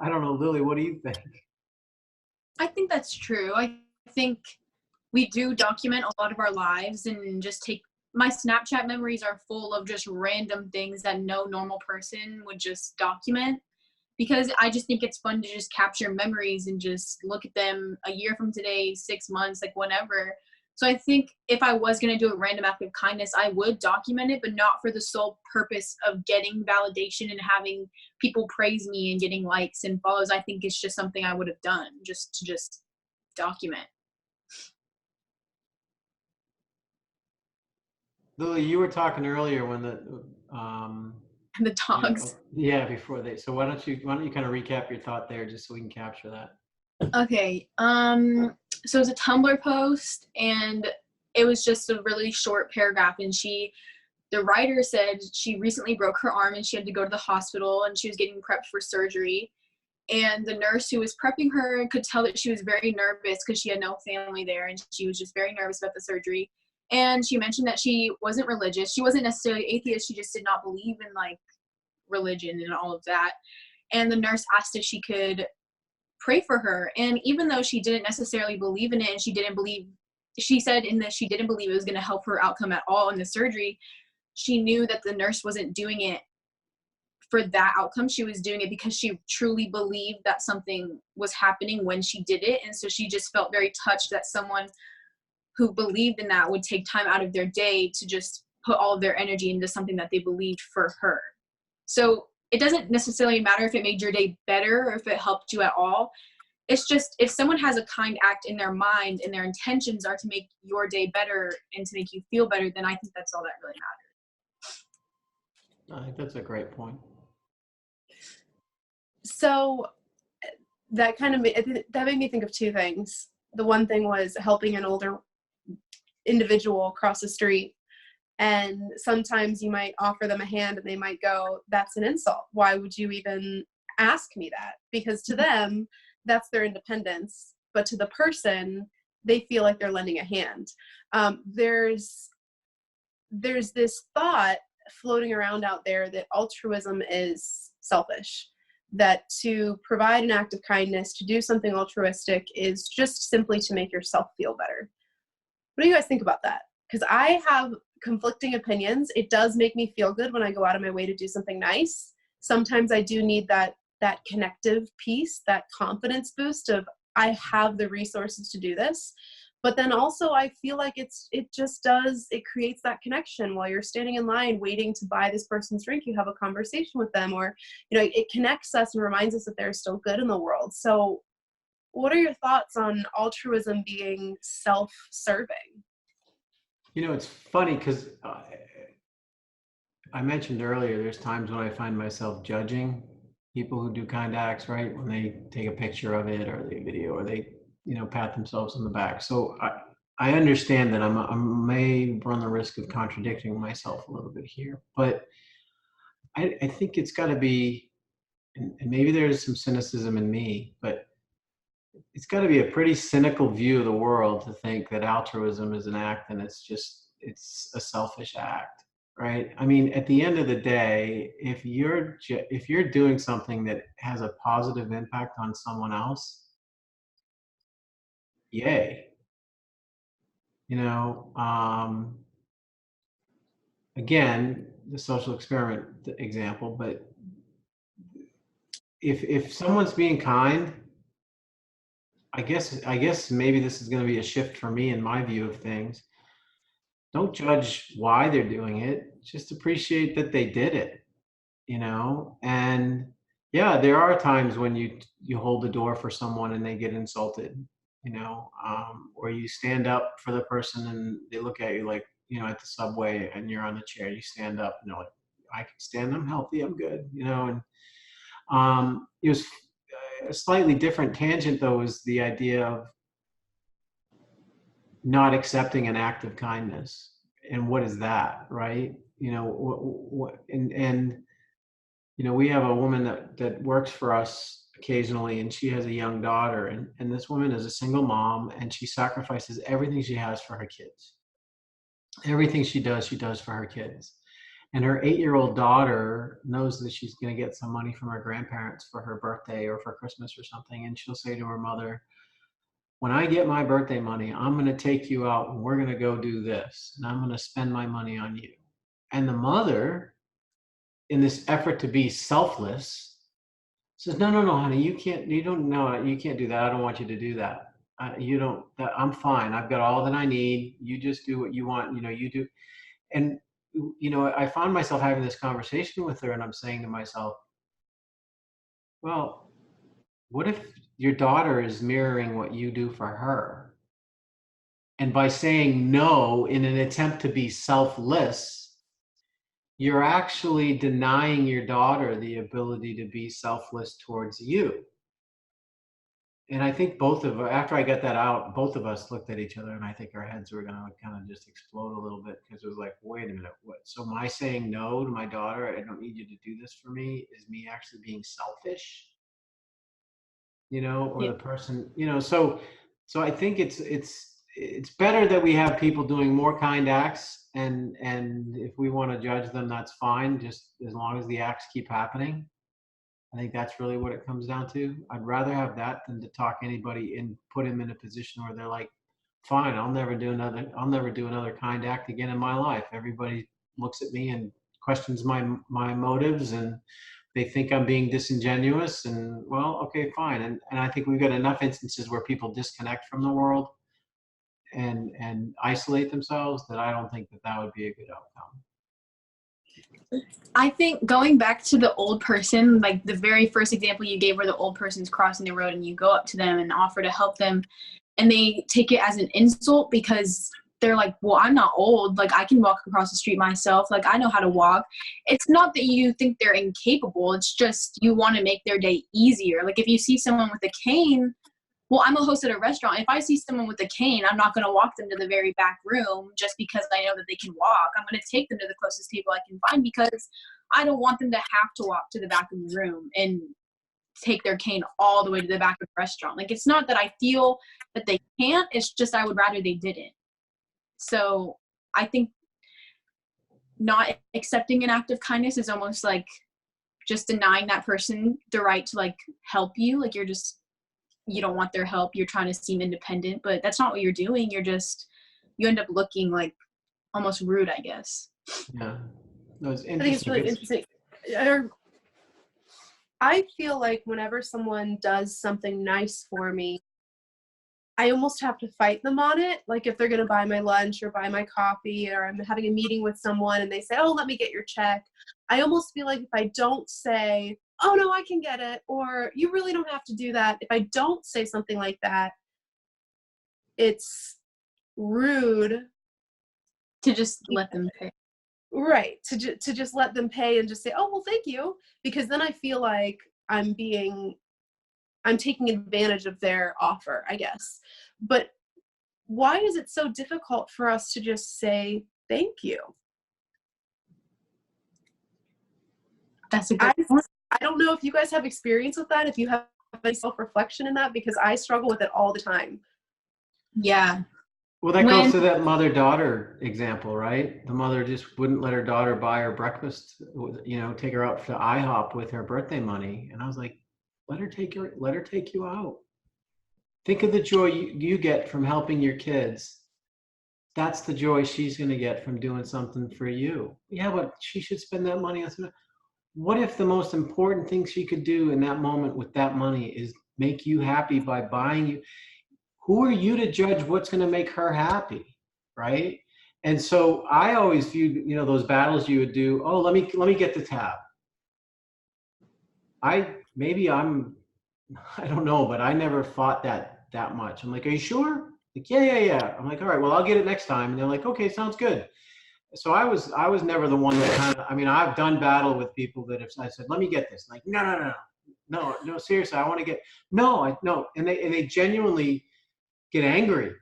I don't know, Lily, what do you think? I think that's true. I think we do document a lot of our lives and just take my Snapchat memories are full of just random things that no normal person would just document, because I just think it's fun to just capture memories and just look at them a year from today, 6 months, like whenever. So I think if I was going to do a random act of kindness, I would document it, but not for the sole purpose of getting validation and having people praise me and getting likes and follows. I think it's just something I would have done just to just document. Lily, you were talking earlier when The dogs. yeah, before they. So why don't you kind of recap your thought there, just so we can capture that. Okay. So it was a Tumblr post, and it was just a really short paragraph. And the writer said she recently broke her arm and she had to go to the hospital, and she was getting prepped for surgery. And the nurse who was prepping her could tell that she was very nervous because she had no family there, and she was just very nervous about the surgery. And she mentioned that she wasn't religious. She wasn't necessarily atheist. She just did not believe in like religion and all of that. And the nurse asked if she could pray for her. And even though she didn't necessarily believe in it, and she said in this she didn't believe it was going to help her outcome at all in the surgery, she knew that the nurse wasn't doing it for that outcome. She was doing it because she truly believed that something was happening when she did it. And so she just felt very touched that someone who believed in that would take time out of their day to just put all of their energy into something that they believed for her. So it doesn't necessarily matter if it made your day better or if it helped you at all. It's just if someone has a kind act in their mind and their intentions are to make your day better and to make you feel better, then I think that's all that really matters. I think that's a great point. So that made me think of two things. The one thing was helping an older individual across the street. And sometimes you might offer them a hand and they might go, that's an insult. Why would you even ask me that? Because to them, that's their independence. But to the person, they feel like they're lending a hand. There's this thought floating around out there that altruism is selfish, that to provide an act of kindness, to do something altruistic is just simply to make yourself feel better. What do you guys think about that? Because I have conflicting opinions. It does make me feel good when I go out of my way to do something nice. Sometimes I do need that connective piece, that confidence boost of I have the resources to do this. But then also I feel like it creates that connection while you're standing in line waiting to buy this person's drink. You have a conversation with them, or, it connects us and reminds us that there's still good in the world. So what are your thoughts on altruism being self-serving? It's funny because I mentioned earlier, there's times when I find myself judging people who do kind acts, right? When they take a picture of it or they video or they, pat themselves on the back. So I understand that I may run the risk of contradicting myself a little bit here, but I think it's got to be, and maybe there's some cynicism in me, but it's got to be a pretty cynical view of the world to think that altruism is an act and it's a selfish act, right? I mean, at the end of the day, if you're doing something that has a positive impact on someone else, yay. Again, the social experiment example, but if someone's being kind, I guess maybe this is going to be a shift for me in my view of things. Don't judge why they're doing it. Just appreciate that they did it, and yeah, there are times when you hold the door for someone and they get insulted, or you stand up for the person and they look at you like, at the subway and you're on the chair, you stand up and they're like, I can stand, I'm healthy, I'm good, and it was a slightly different tangent though, is the idea of not accepting an act of kindness. And what is that, right? We have a woman that works for us occasionally, and she has a young daughter, and this woman is a single mom, and she sacrifices everything she has for her kids. Everything she does for her kids. And her 8-year-old daughter knows that she's going to get some money from her grandparents for her birthday or for Christmas or something. And she'll say to her mother, when I get my birthday money, I'm going to take you out and we're going to go do this. And I'm going to spend my money on you. And the mother, in this effort to be selfless, says, no, honey, you can't do that. I don't want you to do that. I'm fine. I've got all that I need. You just do what you want. You do. And, I found myself having this conversation with her, and I'm saying to myself, well, what if your daughter is mirroring what you do for her? And by saying no in an attempt to be selfless, you're actually denying your daughter the ability to be selfless towards you. And I think after I got that out, both of us looked at each other, and I think our heads were going to kind of just explode a little bit, because it was like, wait a minute, what? So my saying no to my daughter, I don't need you to do this for me, is me actually being selfish, or the person, so I think it's better that we have people doing more kind acts, and if we want to judge them, that's fine, just as long as the acts keep happening. I think that's really what it comes down to. I'd rather have that than to talk anybody and put them in a position where they're like, fine, I'll never do another kind act again in my life. Everybody looks at me and questions my motives, and they think I'm being disingenuous, and well, okay, fine. And I think we've got enough instances where people disconnect from the world and isolate themselves, that I don't think that would be a good outcome. I think going back to the old person, like the very first example you gave where the old person's crossing the road and you go up to them and offer to help them, and they take it as an insult because they're like, well, I'm not old. Like, I can walk across the street myself. Like, I know how to walk. It's not that you think they're incapable. It's just you want to make their day easier. Like, if you see someone with a cane, well, I'm a host at a restaurant. If I see someone with a cane, I'm not going to walk them to the very back room just because I know that they can walk. I'm going to take them to the closest table I can find, because I don't want them to have to walk to the back of the room and take their cane all the way to the back of the restaurant. Like, it's not that I feel that they can't. It's just I would rather they didn't. So I think not accepting an act of kindness is almost like just denying that person the right to, like, help you. Like, you don't want their help. You're trying to seem independent, but that's not what you're doing. You end up looking like almost rude, I guess. Yeah. No, it's interesting. I think it's really interesting. I feel like whenever someone does something nice for me, I almost have to fight them on it. Like, if they're going to buy my lunch or buy my coffee, or I'm having a meeting with someone and they say, oh, let me get your check, I almost feel like if I don't say, oh, no, I can get it, or you really don't have to do that, if I don't say something like that, it's rude to just let them pay. Right. To just let them pay and just say, oh, well, thank you. Because then I feel like I'm taking advantage of their offer, I guess. But why is it so difficult for us to just say thank you? That's a good point. I don't know if you guys have experience with that, if you have any self-reflection in that, because I struggle with it all the time. Yeah. Well, that goes to that mother-daughter example, right? The mother just wouldn't let her daughter buy her breakfast, take her out to IHOP with her birthday money. And I was like, let her take you out. Think of the joy you get from helping your kids. That's the joy she's going to get from doing something for you. Yeah, but she should spend that money on something. What if the most important thing she could do in that moment with that money is make you happy by buying you? Who are you to judge what's going to make her happy, right? And so I always viewed, those battles you would do. Oh, let me get the tab. I don't know, but I never fought that much. I'm like, are you sure? Like, yeah. I'm like, all right, well, I'll get it next time. And they're like, okay, sounds good. So I was never the one that I've done battle with people that if I said, let me get this, like, no, seriously, I want to get, no. And they genuinely get angry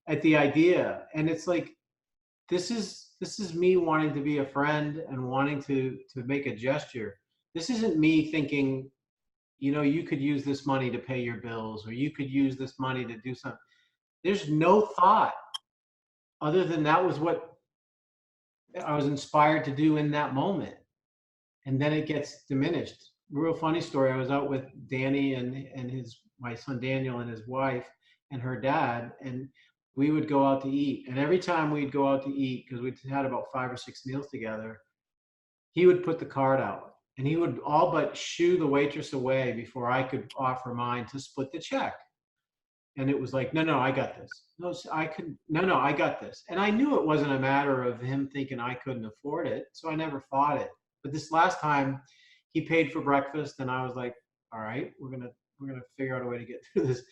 at the idea. And it's like, this is me wanting to be a friend and wanting to make a gesture. This isn't me thinking, you could use this money to pay your bills, or you could use this money to do something. There's no thought other than that was what I was inspired to do in that moment. And then it gets diminished. Real funny story. I was out with Danny and my son Daniel and his wife and her dad, and we would go out to eat. And every time we'd go out to eat, because we'd had about 5 or 6 meals together, he would put the card out and he would all but shoo the waitress away before I could offer mine to split the check. And it was like, no, I got this. No, I got this. And I knew it wasn't a matter of him thinking I couldn't afford it, so I never fought it. But this last time, he paid for breakfast, and I was like, all right, we're gonna figure out a way to get through this.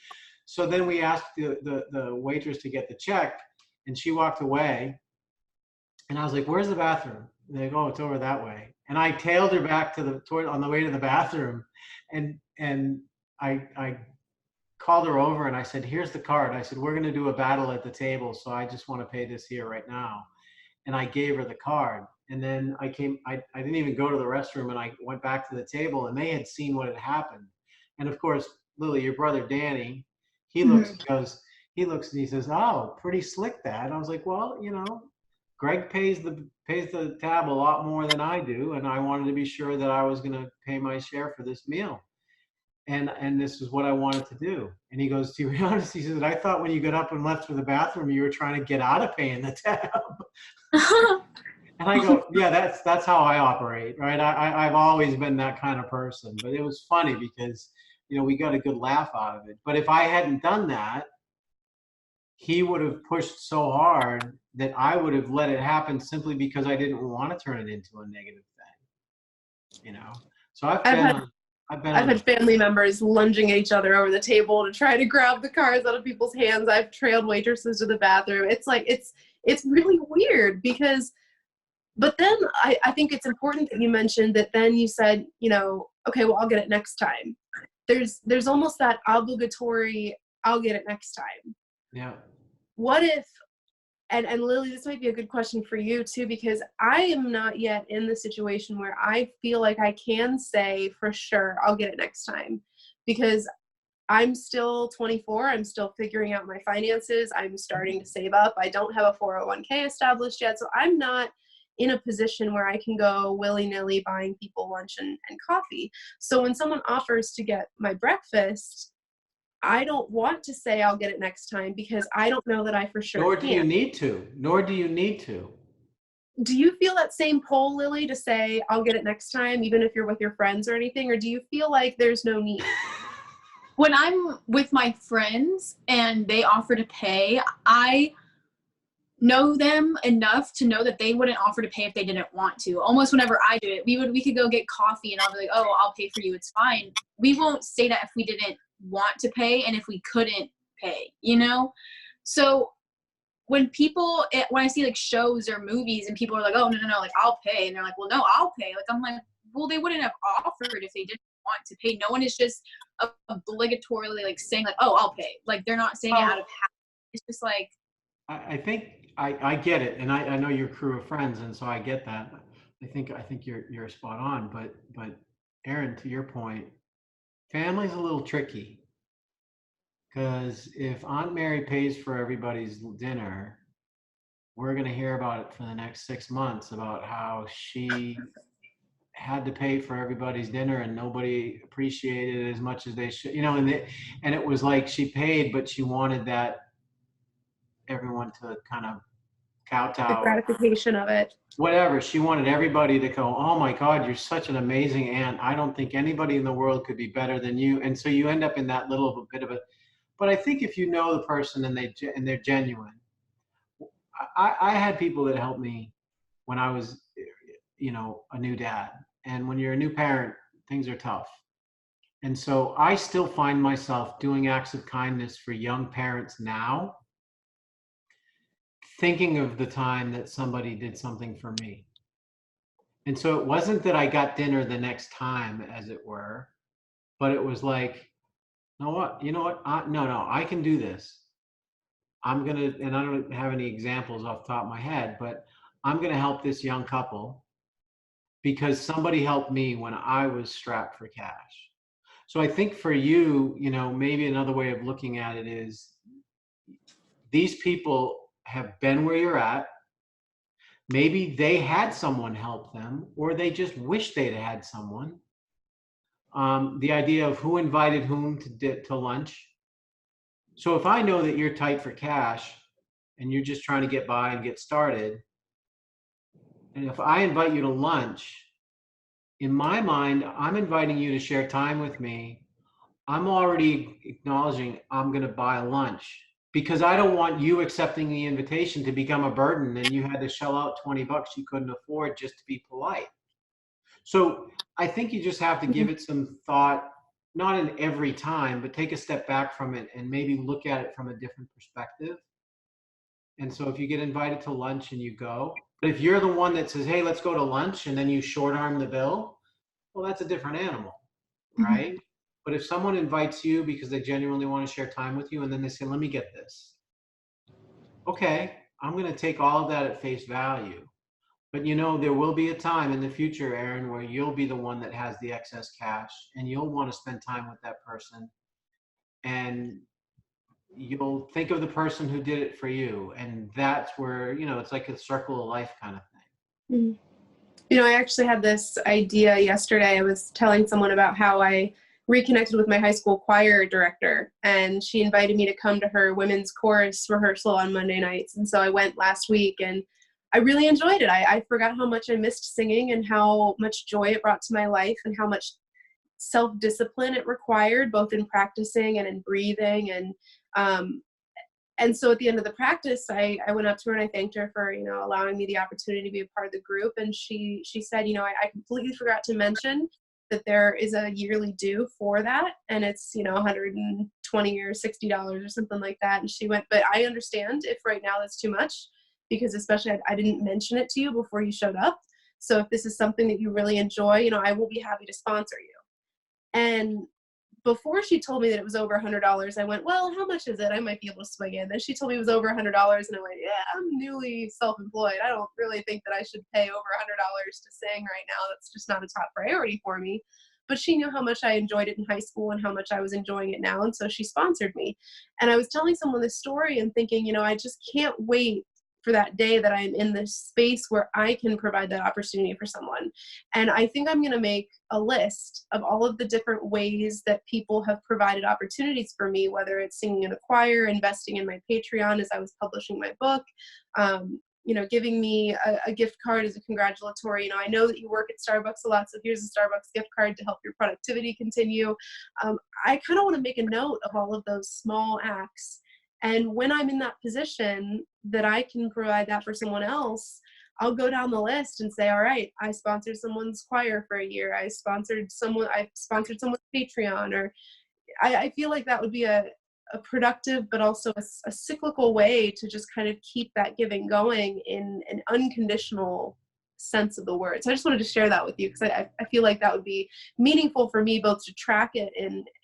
So then we asked the waitress to get the check, and she walked away. And I was like, where's the bathroom? And they go, oh, it's over that way. And I tailed her back on the way to the bathroom, and I called her over and I said, here's the card. I said, we're going to do a battle at the table, so I just want to pay this here right now. And I gave her the card. And then I didn't even go to the restroom, and I went back to the table, and they had seen what had happened. And of course, Lily, your brother Danny, he looks and he says, oh, pretty slick, Dad. And I was like, well, Greg pays the tab a lot more than I do, and I wanted to be sure that I was going to pay my share for this meal. And this is what I wanted to do. And he goes, to be honest, he said, I thought when you got up and left for the bathroom, you were trying to get out of paying the tab. And I go, yeah, that's how I operate, right? I've always been that kind of person. But it was funny because, we got a good laugh out of it. But if I hadn't done that, he would have pushed so hard that I would have let it happen simply because I didn't want to turn it into a negative thing, So I've had family members lunging at each other over the table to try to grab the cards out of people's hands. I've trailed waitresses to the bathroom. It's like, it's really weird because, but then I think it's important that you mentioned that then you said, okay, well, I'll get it next time. There's almost that obligatory, I'll get it next time. Yeah. What if, and Lily, this might be a good question for you too, because I am not yet in the situation where I feel like I can say for sure, I'll get it next time, because I'm still 24. I'm still figuring out my finances. I'm starting to save up. I don't have a 401k established yet. So I'm not in a position where I can go willy-nilly buying people lunch and coffee. So when someone offers to get my breakfast, I don't want to say I'll get it next time because I don't know that I for sure can. Nor do you need to. Do you feel that same pull, Lily, to say I'll get it next time, even if you're with your friends or anything? Or do you feel like there's no need? When I'm with my friends and they offer to pay, I know them enough to know that they wouldn't offer to pay if they didn't want to. Almost whenever I do it, we could go get coffee and I'll be like, oh, I'll pay for you. It's fine. We won't say that if we didn't want to pay and if we couldn't pay, So when I see like shows or movies and people are like, oh, no, like I'll pay. And they're like, well, no, I'll pay. Like, I'm like, well, they wouldn't have offered if they didn't want to pay. No one is just obligatorily like saying like, oh, I'll pay. Like they're not saying it out of habit. It's just like, I think I get it. And I know your crew of friends. And so I get that. I think you're spot on, but Aaron, to your point, family's a little tricky because if Aunt Mary pays for everybody's dinner, we're going to hear about it for the next 6 months about how she had to pay for everybody's dinner and nobody appreciated it as much as they should, and it was like she paid, but she wanted that everyone to kind of kowtow. The gratification of it. Whatever. She wanted everybody to go, oh my God, you're such an amazing aunt. I don't think anybody in the world could be better than you. And so you end up in that little bit of a, but I think if you know the person and they're genuine, I had people that helped me when I was, a new dad. And when you're a new parent, things are tough. And so I still find myself doing acts of kindness for young parents now, thinking of the time that somebody did something for me. And so it wasn't that I got dinner the next time, as it were, but it was like, you know what? No, I can do this. I'm going to, and I don't have any examples off the top of my head, but I'm going to help this young couple because somebody helped me when I was strapped for cash. So I think for you, maybe another way of looking at it is these people have been where you're at. Maybe they had someone help them, or they just wish they'd had someone. The idea of who invited whom to lunch. So if I know that you're tight for cash and you're just trying to get by and get started, and if I invite you to lunch, in my mind, I'm inviting you to share time with me. I'm already acknowledging I'm going to buy lunch because I don't want you accepting the invitation to become a burden and you had to shell out $20 you couldn't afford just to be polite. So I think you just have to give it some thought, not in every time, but take a step back from it and maybe look at it from a different perspective. And so if you get invited to lunch and you go, but if you're the one that says, hey, let's go to lunch, and then you short arm the bill, well, that's a different animal, right? Mm-hmm. But if someone invites you because they genuinely want to share time with you, and then they say, let me get this. Okay, I'm going to take all of that at face value. But there will be a time in the future, Aaron, where you'll be the one that has the excess cash and you'll want to spend time with that person. And you'll think of the person who did it for you. And that's where, it's like a circle of life kind of thing. I actually had this idea yesterday. I was telling someone about how I reconnected with my high school choir director, and she invited me to come to her women's chorus rehearsal on Monday nights. And so I went last week, and I really enjoyed it. I forgot how much I missed singing and how much joy it brought to my life and how much self-discipline it required, both in practicing and in breathing. And so at the end of the practice, I went up to her and I thanked her for, allowing me the opportunity to be a part of the group. And she said, I completely forgot to mention that there is a yearly due for that. And it's, $120 or $60 or something like that. And she went, but I understand if right now that's too much, because especially I didn't mention it to you before you showed up. So if this is something that you really enjoy, I will be happy to sponsor you. And before she told me that it was over $100, I went, well, how much is it? I might be able to swing in. Then she told me it was over $100, and I went, yeah, I'm newly self-employed. I don't really think that I should pay over $100 to sing right now. That's just not a top priority for me. But she knew how much I enjoyed it in high school and how much I was enjoying it now, and so she sponsored me. And I was telling someone this story and thinking, I just can't wait for that day that I'm in this space where I can provide that opportunity for someone. And I think I'm going to make a list of all of the different ways that people have provided opportunities for me, whether it's singing in a choir, investing in my Patreon as I was publishing my book, giving me a gift card as a congratulatory. I know that you work at Starbucks a lot, so here's a Starbucks gift card to help your productivity continue. I kind of want to make a note of all of those small acts. And when I'm in that position that I can provide that for someone else, I'll go down the list and say, all right, I sponsored someone's choir for a year. I sponsored someone's Patreon, or I feel like that would be a productive, but also a cyclical way to just kind of keep that giving going in an unconditional sense of the word. So I just wanted to share that with you, because I feel like that would be meaningful for me, both to track it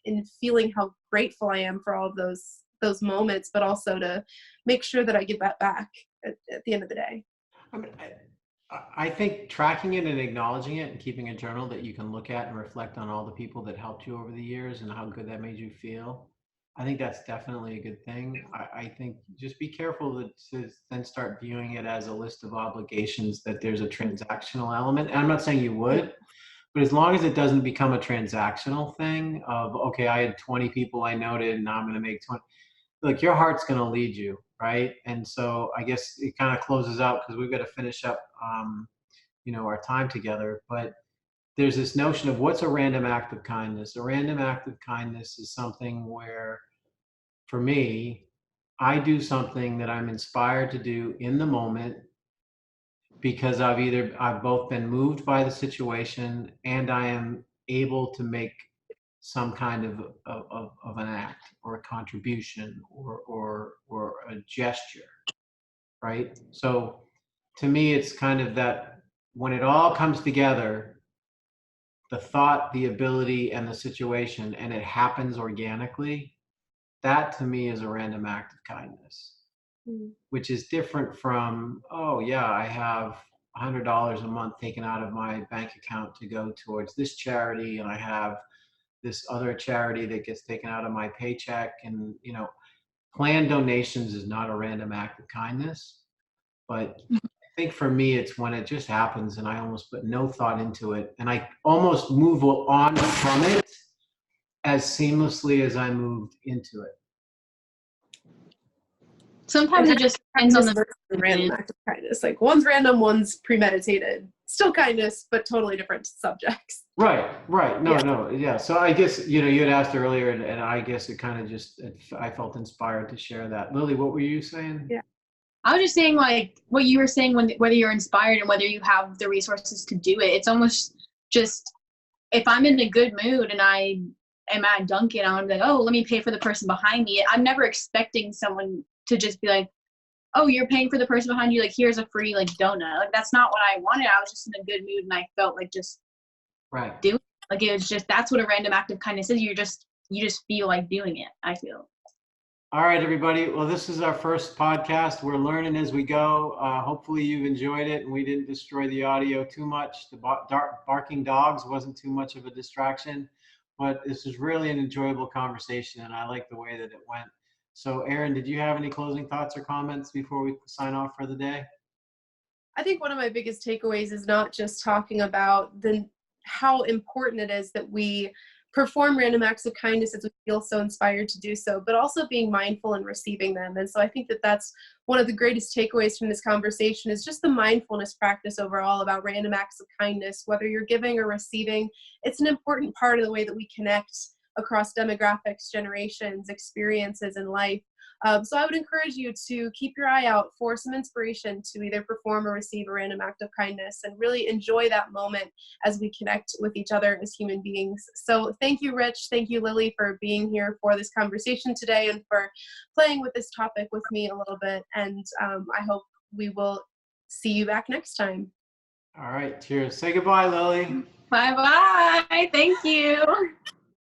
in feeling how grateful I am for all of those moments, but also to make sure that I give that back at the end of the day. I think tracking it and acknowledging it and keeping a journal that you can look at and reflect on all the people that helped you over the years and how good that made you feel, I think that's definitely a good thing. I think just be careful to then start viewing it as a list of obligations, that there's a transactional element. And I'm not saying you would, but as long as it doesn't become a transactional thing of, okay, I had 20 people I noted and now I'm going to make 20. Look, your heart's going to lead you, right? And so I guess it kind of closes out because we've got to finish up, our time together. But there's this notion of what's a random act of kindness. A random act of kindness is something where, for me, I do something that I'm inspired to do in the moment because I've both been moved by the situation and I am able to make some kind of an act or a contribution or a gesture, right? So to me, it's kind of that when it all comes together, the thought, the ability, and the situation, and it happens organically, that to me is a random act of kindness, which is different from, oh yeah, I have $100 a month taken out of my bank account to go towards this charity, and I have this other charity that gets taken out of my paycheck. And, planned donations is not a random act of kindness, but think for me, it's when it just happens and I almost put no thought into it. And I almost move on from it as seamlessly as I moved into it. Sometimes it just depends on the random act of kindness. Like one's random, one's premeditated. Still kindness, but totally different subjects. Right. No. Yeah. So I guess, you had asked earlier and I guess it kind of just, I felt inspired to share that. Lily, what were you saying? Yeah. I was just saying, like, what you were saying, whether you're inspired and whether you have the resources to do it. It's almost just, if I'm in a good mood and I am at Dunkin', I'm like, oh, let me pay for the person behind me. I'm never expecting someone to just be like, oh, you're paying for the person behind you, like, here's a free, like, donut. Like, that's not what I wanted. I was just in a good mood and I felt like just doing it. Like, it was just, that's what a random act of kindness is. You just feel like doing it, I feel. All right, everybody. Well, this is our first podcast. We're learning as we go. Hopefully you've enjoyed it and we didn't destroy the audio too much. The barking dogs wasn't too much of a distraction, but this is really an enjoyable conversation and I like the way that it went. So Erin, did you have any closing thoughts or comments before we sign off for the day? I think one of my biggest takeaways is not just talking about how important it is that we perform random acts of kindness as we feel so inspired to do so, but also being mindful and receiving them. And so I think that that's one of the greatest takeaways from this conversation is just the mindfulness practice overall about random acts of kindness, whether you're giving or receiving. It's an important part of the way that we connect across demographics, generations, experiences in life. So I would encourage you to keep your eye out for some inspiration to either perform or receive a random act of kindness and really enjoy that moment as we connect with each other as human beings. So thank you, Rich. Thank you, Lily, for being here for this conversation today and for playing with this topic with me a little bit. And I hope we will see you back next time. All right. Cheers. Say goodbye, Lily. Bye-bye. Thank you.